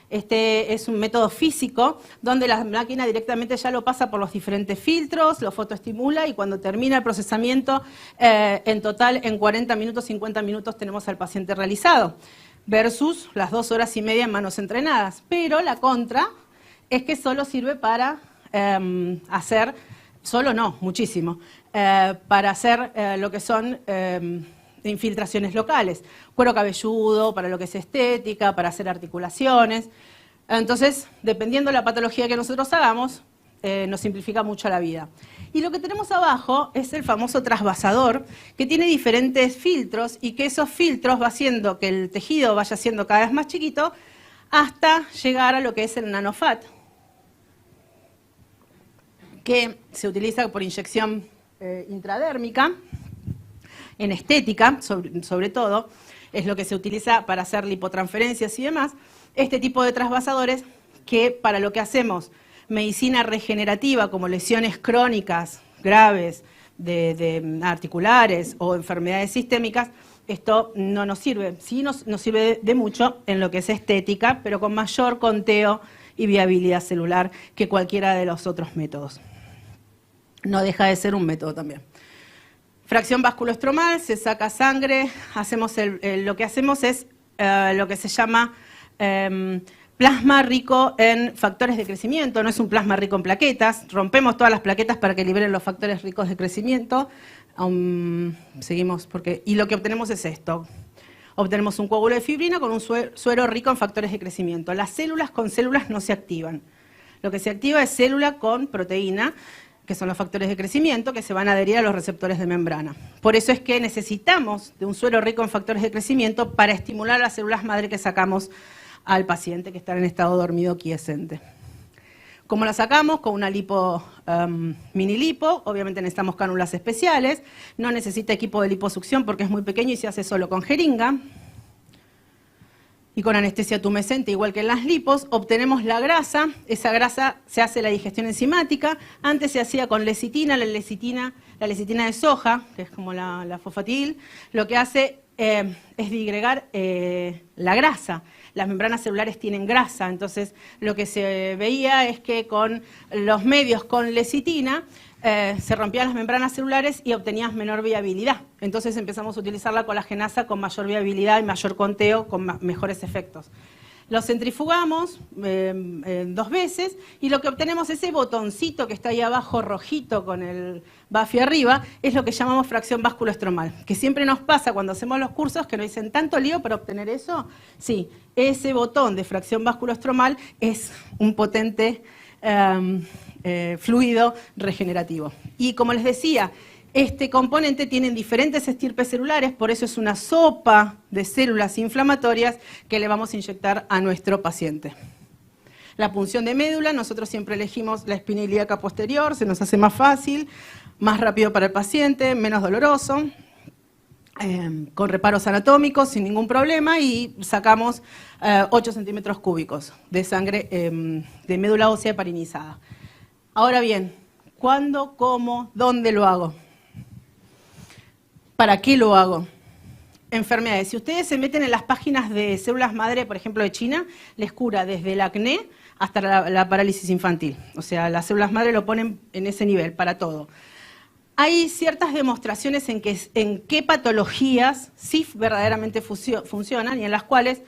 Este es un método físico donde la máquina directamente ya lo pasa por los diferentes filtros, lo fotoestimula y cuando termina el procesamiento, en total en 40 minutos, 50 minutos tenemos al paciente realizado, versus las 2 horas y media en manos entrenadas. Pero la contra es que solo sirve para hacer, solo no, muchísimo, para hacer lo que son infiltraciones locales, cuero cabelludo, para lo que es estética, para hacer articulaciones. Entonces, dependiendo de la patología que nosotros hagamos, nos simplifica mucho la vida. Y lo que tenemos abajo es el famoso trasvasador, que tiene diferentes filtros y que esos filtros va haciendo que el tejido vaya siendo cada vez más chiquito hasta llegar a lo que es el nanofat, que se utiliza por inyección intradérmica, en estética, sobre todo, es lo que se utiliza para hacer lipotransferencias y demás. Este tipo de trasvasadores que para lo que hacemos medicina regenerativa, como lesiones crónicas graves de articulares o enfermedades sistémicas, esto no nos sirve. Sí nos sirve de mucho en lo que es estética, pero con mayor conteo y viabilidad celular que cualquiera de los otros métodos. No deja de ser un método también. Fracción vasculoestromal, se saca sangre, lo que hacemos es lo que se llama plasma rico en factores de crecimiento, no es un plasma rico en plaquetas, rompemos todas las plaquetas para que liberen los factores ricos de crecimiento, seguimos y lo que obtenemos es esto. Obtenemos un coágulo de fibrina con un suero rico en factores de crecimiento. Las células con células no se activan. Lo que se activa es célula con proteína, que son los factores de crecimiento, que se van a adherir a los receptores de membrana. Por eso es que necesitamos de un suero rico en factores de crecimiento para estimular las células madre que sacamos al paciente que está en estado dormido quiescente. ¿Cómo la sacamos? Con una mini lipo, obviamente necesitamos cánulas especiales, no necesita equipo de liposucción porque es muy pequeño y se hace solo con jeringa. Y con anestesia tumescente, igual que en las lipos, obtenemos la grasa. Esa grasa se hace la digestión enzimática. Antes se hacía con lecitina, la lecitina de soja, que es como la fosfatil. Lo que hace es digregar la grasa. Las membranas celulares tienen grasa, entonces lo que se veía es que con los medios con lecitina se rompían las membranas celulares y obtenías menor viabilidad. Entonces empezamos a utilizar la colagenasa con mayor viabilidad y mayor conteo, con mejores efectos. Lo centrifugamos 2 veces y lo que obtenemos, ese botoncito que está ahí abajo rojito con el Buffy arriba, es lo que llamamos fracción básculo-estromal, que siempre nos pasa cuando hacemos los cursos que nos dicen tanto lío para obtener eso. Sí, ese botón de fracción básculo-estromal es un potente fluido regenerativo. Y como les decía, este componente tiene diferentes estirpes celulares, por eso es una sopa de células inflamatorias que le vamos a inyectar a nuestro paciente. La punción de médula, nosotros siempre elegimos la espina ilíaca posterior, se nos hace más fácil, más rápido para el paciente, menos doloroso, con reparos anatómicos sin ningún problema y sacamos 8 centímetros cúbicos de sangre de médula ósea heparinizada. Ahora bien, ¿cuándo, cómo, dónde lo hago? ¿Para qué lo hago? Enfermedades. Si ustedes se meten en las páginas de células madre, por ejemplo, de China, les cura desde el acné hasta la parálisis infantil. O sea, las células madre lo ponen en ese nivel, para todo. Hay ciertas demostraciones en qué patologías sí verdaderamente funcionan y en las cuales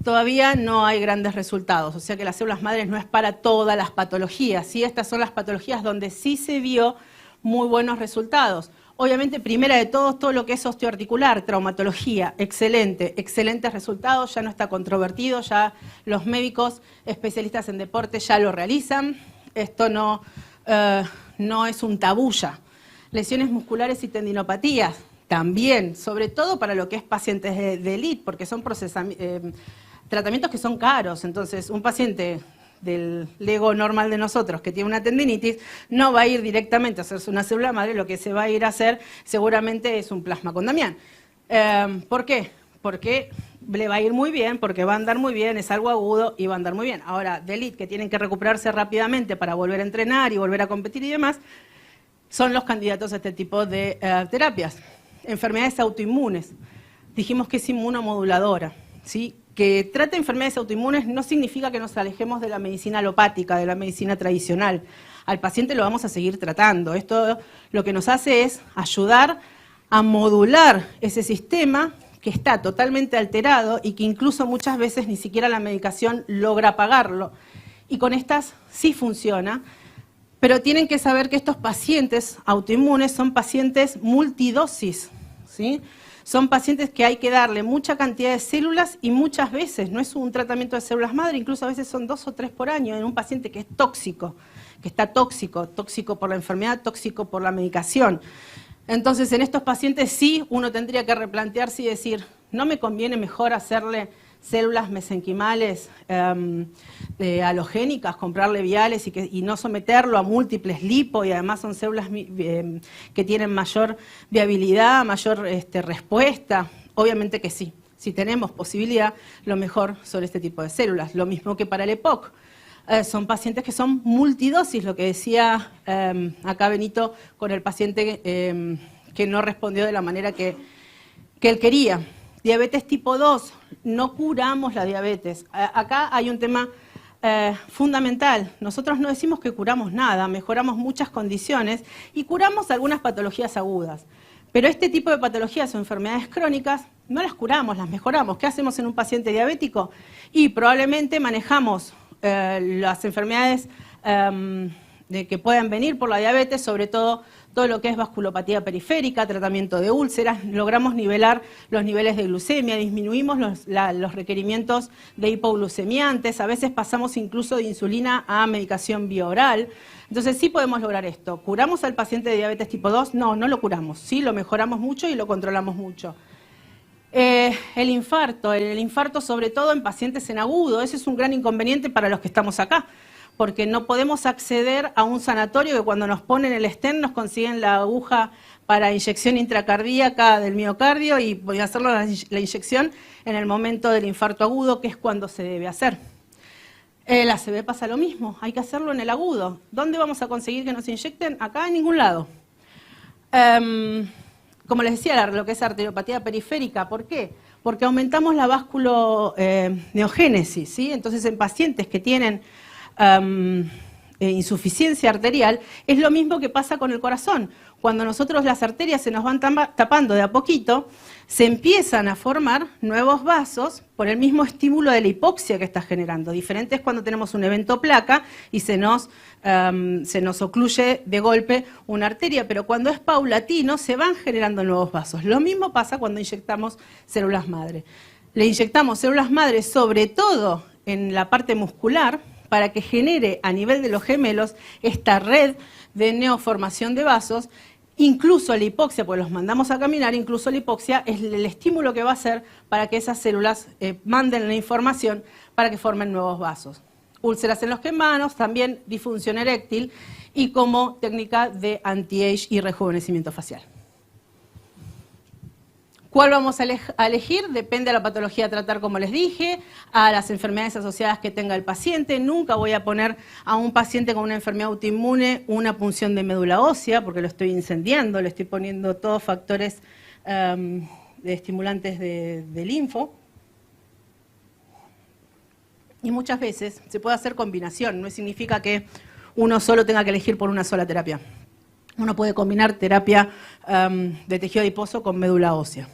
todavía no hay grandes resultados. O sea que las células madres no es para todas las patologías. ¿Sí? Estas son las patologías donde sí se vio muy buenos resultados. Obviamente, primera de todo lo que es osteoarticular, traumatología, excelentes resultados, ya no está controvertido, ya los médicos especialistas en deporte ya lo realizan, esto no es un tabú ya. Lesiones musculares y tendinopatías, también, sobre todo para lo que es pacientes de elite, porque son tratamientos que son caros, entonces un paciente del Lego normal de nosotros que tiene una tendinitis, no va a ir directamente a hacerse una célula madre, lo que se va a ir a hacer seguramente es un plasma con Damián. ¿Por qué? Porque le va a ir muy bien, porque va a andar muy bien, es algo agudo y va a andar muy bien. Ahora, de elite, que tienen que recuperarse rápidamente para volver a entrenar y volver a competir y demás, son los candidatos a este tipo de terapias. Enfermedades autoinmunes. Dijimos que es inmunomoduladora, ¿sí? Que trata enfermedades autoinmunes no significa que nos alejemos de la medicina alopática, de la medicina tradicional. Al paciente lo vamos a seguir tratando. Esto lo que nos hace es ayudar a modular ese sistema que está totalmente alterado y que incluso muchas veces ni siquiera la medicación logra apagarlo. Y con estas sí funciona, pero tienen que saber que estos pacientes autoinmunes son pacientes multidosis, ¿sí? Son pacientes que hay que darle mucha cantidad de células y muchas veces, no es un tratamiento de células madre, incluso a veces son 2 o 3 por año en un paciente que es tóxico, que está tóxico por la enfermedad, tóxico por la medicación. Entonces, en estos pacientes sí uno tendría que replantearse y decir, ¿no me conviene mejor hacerle células mesenquimales halogénicas, comprarle viales y no someterlo a múltiples lipo, y además son células que tienen mayor viabilidad, mayor respuesta? Obviamente que sí. Si tenemos posibilidad, lo mejor son este tipo de células. Lo mismo que para el EPOC. Son pacientes que son multidosis, lo que decía acá Benito con el paciente que no respondió de la manera que él quería. Diabetes tipo 2, no curamos la diabetes. Acá hay un tema fundamental. Nosotros no decimos que curamos nada, mejoramos muchas condiciones y curamos algunas patologías agudas. Pero este tipo de patologías o enfermedades crónicas no las curamos, las mejoramos. ¿Qué hacemos en un paciente diabético? Y probablemente manejamos las enfermedades que puedan venir por la diabetes, sobre todo lo que es vasculopatía periférica, tratamiento de úlceras, logramos nivelar los niveles de glucemia, disminuimos los requerimientos de hipoglucemiantes, a veces pasamos incluso de insulina a medicación bioral. Entonces sí podemos lograr esto. ¿Curamos al paciente de diabetes tipo 2? No, no lo curamos, sí lo mejoramos mucho y lo controlamos mucho. El infarto sobre todo en pacientes en agudo, ese es un gran inconveniente para los que estamos acá, porque no podemos acceder a un sanatorio que cuando nos ponen el stent nos consiguen la aguja para inyección intracardíaca del miocardio y voy a hacerlo la inyección en el momento del infarto agudo, que es cuando se debe hacer. El ACV pasa lo mismo, hay que hacerlo en el agudo. ¿Dónde vamos a conseguir que nos inyecten? Acá en ningún lado. Como les decía, lo que es arteriopatía periférica, ¿por qué? Porque aumentamos la vasculoneogénesis, ¿sí? Entonces en pacientes que tienen insuficiencia arterial, es lo mismo que pasa con el corazón. Cuando nosotros las arterias se nos van tapando de a poquito, se empiezan a formar nuevos vasos por el mismo estímulo de la hipoxia que está generando. Diferente es cuando tenemos un evento placa y se nos ocluye de golpe una arteria, pero cuando es paulatino se van generando nuevos vasos. Lo mismo pasa cuando inyectamos células madre. Le inyectamos células madre sobre todo en la parte muscular para que genere a nivel de los gemelos esta red de neoformación de vasos. Incluso la hipoxia, porque los mandamos a caminar, incluso la hipoxia es el estímulo que va a hacer para que esas células manden la información para que formen nuevos vasos. Úlceras en los quemanos, también disfunción eréctil y como técnica de anti-age y rejuvenecimiento facial. ¿Cuál vamos a elegir? Depende de la patología a tratar, como les dije, a las enfermedades asociadas que tenga el paciente. Nunca voy a poner a un paciente con una enfermedad autoinmune una punción de médula ósea, porque lo estoy incendiando, le estoy poniendo todos factores de estimulantes de linfo. Y muchas veces se puede hacer combinación, no significa que uno solo tenga que elegir por una sola terapia. Uno puede combinar terapia de tejido adiposo con médula ósea.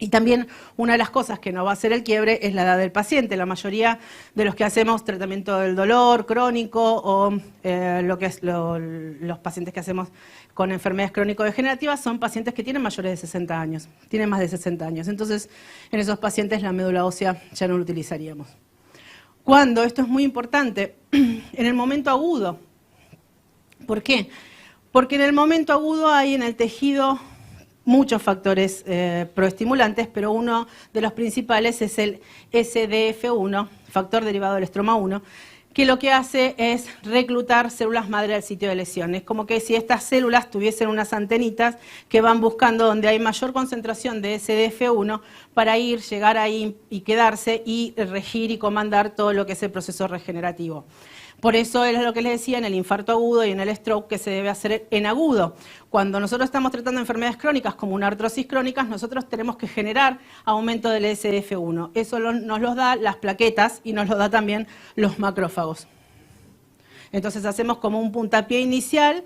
Y también una de las cosas que no va a hacer el quiebre es la edad del paciente. La mayoría de los que hacemos tratamiento del dolor crónico o los pacientes que hacemos con enfermedades crónico-degenerativas son pacientes que tienen mayores de 60 años, tienen más de 60 años. Entonces, en esos pacientes la médula ósea ya no la utilizaríamos. Cuando, esto es muy importante, en el momento agudo. ¿Por qué? Porque en el momento agudo hay en el tejido muchos factores proestimulantes, pero uno de los principales es el SDF1, factor derivado del estroma 1, que lo que hace es reclutar células madre al sitio de lesión. Es como que si estas células tuviesen unas antenitas que van buscando donde hay mayor concentración de SDF1 para ir, llegar ahí y quedarse y regir y comandar todo lo que es el proceso regenerativo. Por eso es lo que les decía en el infarto agudo y en el stroke que se debe hacer en agudo. Cuando nosotros estamos tratando enfermedades crónicas como una artrosis crónica, nosotros tenemos que generar aumento del SDF1. Eso nos lo da las plaquetas y nos lo da también los macrófagos. Entonces hacemos como un puntapié inicial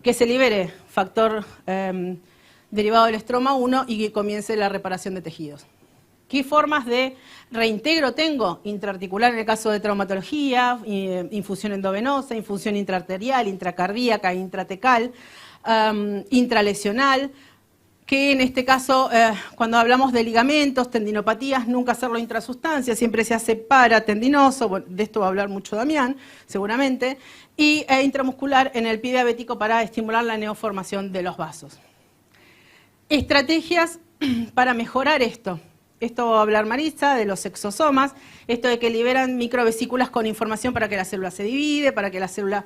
que se libere factor derivado del estroma 1 y que comience la reparación de tejidos. ¿Qué formas de reintegro tengo? Intraarticular en el caso de traumatología, infusión endovenosa, infusión intraarterial, intracardíaca, intratecal, intralesional, que en este caso, cuando hablamos de ligamentos, tendinopatías, nunca hacerlo intrasustancia, siempre se hace paratendinoso, bueno, de esto va a hablar mucho Damián, seguramente, y intramuscular en el pie diabético para estimular la neoformación de los vasos. Estrategias para mejorar esto. Esto va a hablar Marisa, de los exosomas, esto de que liberan microvesículas con información para que la célula se divide, para que la célula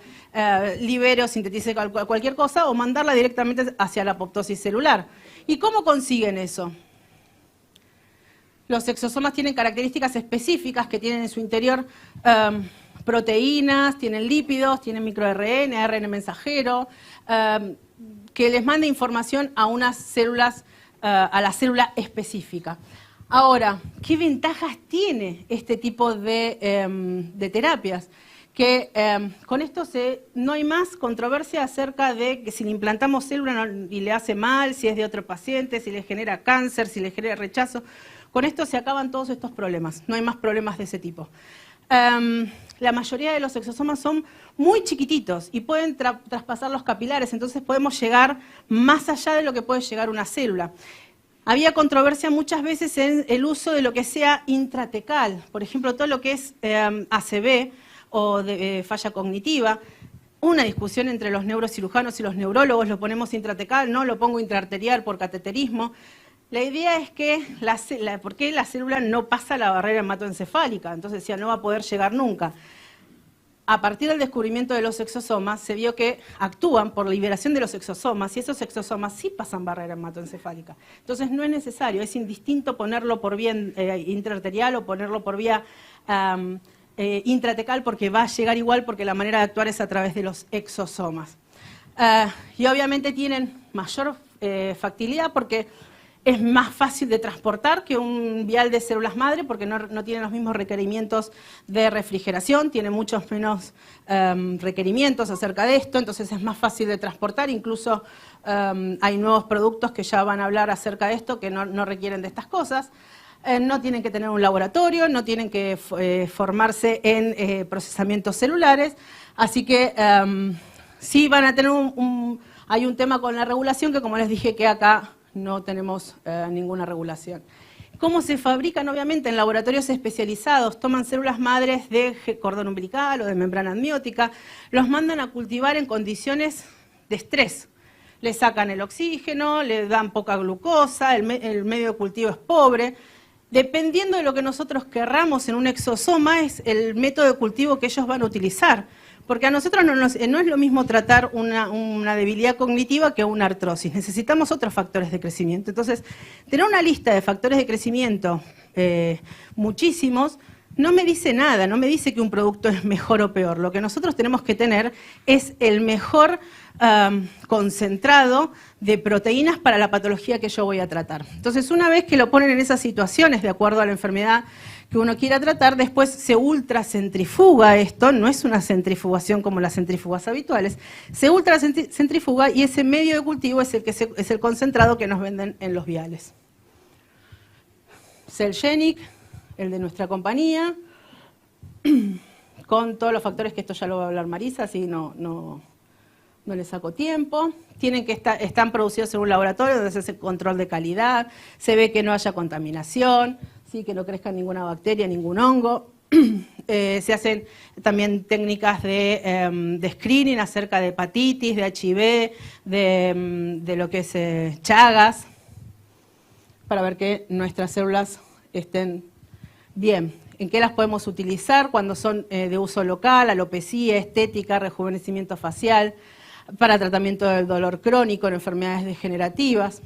libere o sintetice cualquier cosa, o mandarla directamente hacia la apoptosis celular. ¿Y cómo consiguen eso? Los exosomas tienen características específicas que tienen en su interior proteínas, tienen lípidos, tienen microRN, ARN mensajero, que les manda información a unas células, a la célula específica. Ahora, ¿qué ventajas tiene este tipo de terapias? Que con esto no hay más controversia acerca de que si le implantamos célula y le hace mal, si es de otro paciente, si le genera cáncer, si le genera rechazo. Con esto se acaban todos estos problemas, no hay más problemas de ese tipo. La mayoría de los exosomas son muy chiquititos y pueden traspasar los capilares, entonces podemos llegar más allá de lo que puede llegar una célula. Había controversia muchas veces en el uso de lo que sea intratecal, por ejemplo, todo lo que es ACV o falla cognitiva. Una discusión entre los neurocirujanos y los neurólogos, lo ponemos intratecal, no lo pongo intraarterial por cateterismo. La idea es que, ¿por qué la célula no pasa la barrera hematoencefálica? Entonces decía, no va a poder llegar nunca. A partir del descubrimiento de los exosomas, se vio que actúan por liberación de los exosomas y esos exosomas sí pasan barrera hematoencefálica. Entonces no es necesario, es indistinto ponerlo por vía intraarterial o ponerlo por vía intratecal porque va a llegar igual porque la manera de actuar es a través de los exosomas. Y obviamente tienen mayor factibilidad porque Es más fácil de transportar que un vial de células madre porque no tiene los mismos requerimientos de refrigeración, tiene muchos menos requerimientos acerca de esto, entonces es más fácil de transportar. Incluso hay nuevos productos que ya van a hablar acerca de esto que no requieren de estas cosas. No tienen que tener un laboratorio, no tienen que formarse en procesamientos celulares, así que sí van a tener hay un tema con la regulación que, como les dije, que acá no tenemos ninguna regulación. ¿Cómo se fabrican? Obviamente en laboratorios especializados, toman células madres de cordón umbilical o de membrana amniótica, los mandan a cultivar en condiciones de estrés. Le sacan el oxígeno, le dan poca glucosa, el medio de cultivo es pobre. Dependiendo de lo que nosotros querramos en un exosoma, es el método de cultivo que ellos van a utilizar. Porque a nosotros no es lo mismo tratar una debilidad cognitiva que una artrosis. Necesitamos otros factores de crecimiento. Entonces, tener una lista de factores de crecimiento, muchísimos, no me dice nada, no me dice que un producto es mejor o peor. Lo que nosotros tenemos que tener es el mejor concentrado de proteínas para la patología que yo voy a tratar. Entonces, una vez que lo ponen en esas situaciones, de acuerdo a la enfermedad que uno quiera tratar, después se ultracentrifuga esto, no es una centrifugación como las centrífugas habituales, se ultracentrifuga y ese medio de cultivo es el concentrado que nos venden en los viales. Celgenic, el de nuestra compañía, con todos los factores que esto ya lo va a hablar Marisa, así no le saco tiempo. Están producidos en un laboratorio donde se hace control de calidad, se ve que no haya contaminación, ¿sí? Que no crezca ninguna bacteria, ningún hongo. Se hacen también técnicas de screening acerca de hepatitis, de HIV, de lo que es Chagas, para ver que nuestras células estén bien. ¿En qué las podemos utilizar? Cuando son de uso local, alopecia, estética, rejuvenecimiento facial, para tratamiento del dolor crónico en enfermedades degenerativas.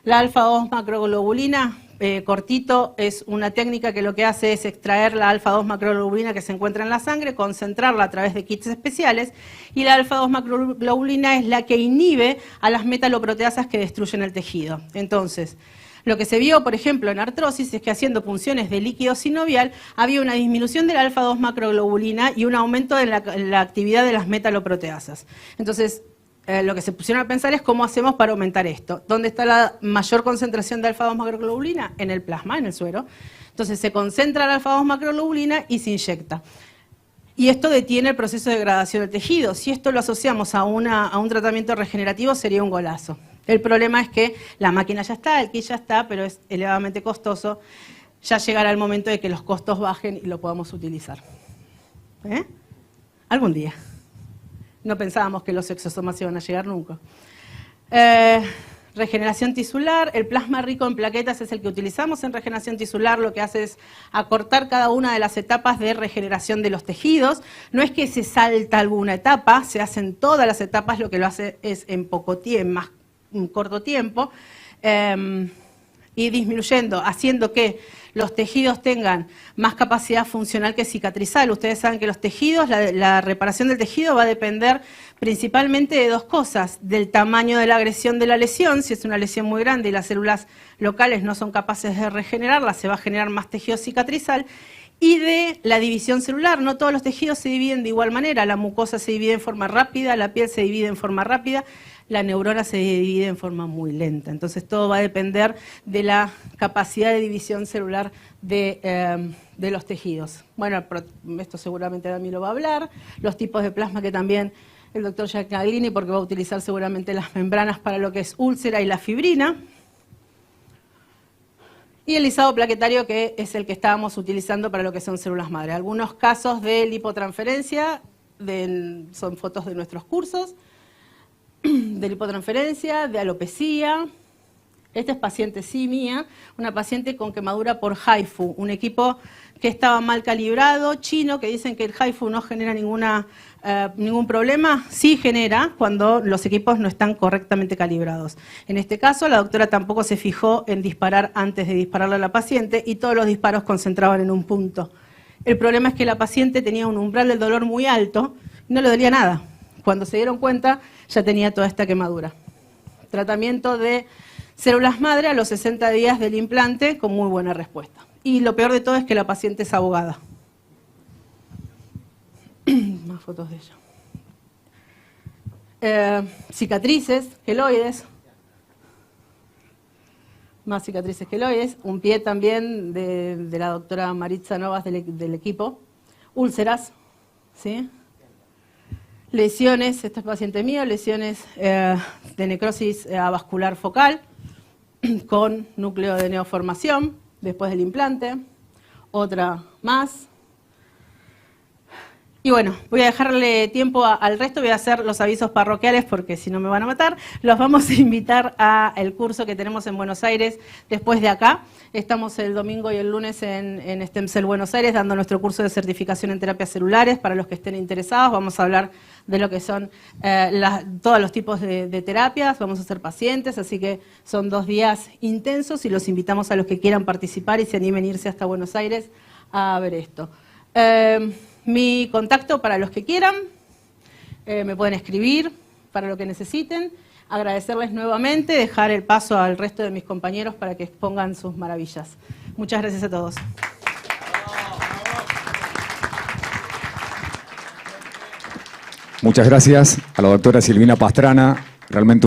La alfa-2 macroglobulina, cortito, es una técnica que lo que hace es extraer la alfa-2 macroglobulina que se encuentra en la sangre, concentrarla a través de kits especiales, y la alfa-2 macroglobulina es la que inhibe a las metaloproteasas que destruyen el tejido. Entonces, lo que se vio, por ejemplo, en artrosis es que haciendo punciones de líquido sinovial había una disminución de la alfa-2 macroglobulina y un aumento de la actividad de las metaloproteasas. Entonces, lo que se pusieron a pensar es cómo hacemos para aumentar esto. ¿Dónde está la mayor concentración de alfa-2 macroglobulina? En el plasma, en el suero. Entonces se concentra la alfa-2 macroglobulina y se inyecta. Y esto detiene el proceso de degradación del tejido. Si esto lo asociamos a un tratamiento regenerativo, sería un golazo. El problema es que la máquina ya está, el kit ya está, pero es elevadamente costoso. Ya llegará el momento de que los costos bajen y lo podamos utilizar. Algún día. No pensábamos que los exosomas iban a llegar nunca. Regeneración tisular, el plasma rico en plaquetas es el que utilizamos en regeneración tisular, lo que hace es acortar cada una de las etapas de regeneración de los tejidos. No es que se salta alguna etapa, se hacen todas las etapas, lo que lo hace es en poco tiempo, más un corto tiempo, y disminuyendo, haciendo que los tejidos tengan más capacidad funcional que cicatrizal. Ustedes saben que los tejidos, la reparación del tejido va a depender principalmente de dos cosas: del tamaño de la agresión de la lesión. Si es una lesión muy grande y las células locales no son capaces de regenerarla, se va a generar más tejido cicatrizal, y de la división celular. No todos los tejidos se dividen de igual manera. La mucosa se divide en forma rápida, la piel se divide en forma rápida, la neurona se divide en forma muy lenta. Entonces todo va a depender de la capacidad de división celular de los tejidos. Bueno, esto seguramente Dami lo va a hablar. Los tipos de plasma que también el doctor Giacaglini, porque va a utilizar seguramente las membranas para lo que es úlcera y la fibrina. Y el lisado plaquetario, que es el que estábamos utilizando para lo que son células madre. Algunos casos de lipotransferencia, son fotos de nuestros cursos, de lipotransferencia, de alopecia. Esta es paciente mía, una paciente con quemadura por HIFU, un equipo que estaba mal calibrado, chino, que dicen que el HIFU no genera ningún problema. Sí genera cuando los equipos no están correctamente calibrados. En este caso, la doctora tampoco se fijó en disparar antes de dispararle a la paciente y todos los disparos concentraban en un punto. El problema es que la paciente tenía un umbral del dolor muy alto y no le dolía nada. Cuando se dieron cuenta, ya tenía toda esta quemadura. Tratamiento de células madre a los 60 días del implante con muy buena respuesta. Y lo peor de todo es que la paciente es abogada. Más fotos de ella. Cicatrices, queloides. Más cicatrices queloides. Un pie también de la doctora Maritza Novas del equipo. Úlceras, ¿sí? Lesiones, este es paciente mío, lesiones de necrosis avascular focal con núcleo de neoformación después del implante. Otra más. Y bueno, voy a dejarle tiempo al resto, voy a hacer los avisos parroquiales porque si no me van a matar. Los vamos a invitar al curso que tenemos en Buenos Aires después de acá. Estamos el domingo y el lunes en Stem Cell Buenos Aires dando nuestro curso de certificación en terapias celulares para los que estén interesados. Vamos a hablar de lo que son todos los tipos de terapias, vamos a ser pacientes, así que son 2 días intensos y los invitamos a los que quieran participar y se animen a irse hasta Buenos Aires a ver esto. Mi contacto para los que quieran, me pueden escribir para lo que necesiten. Agradecerles nuevamente, dejar el paso al resto de mis compañeros para que expongan sus maravillas. Muchas gracias a todos. Muchas gracias a la doctora Silvina Pastrana, realmente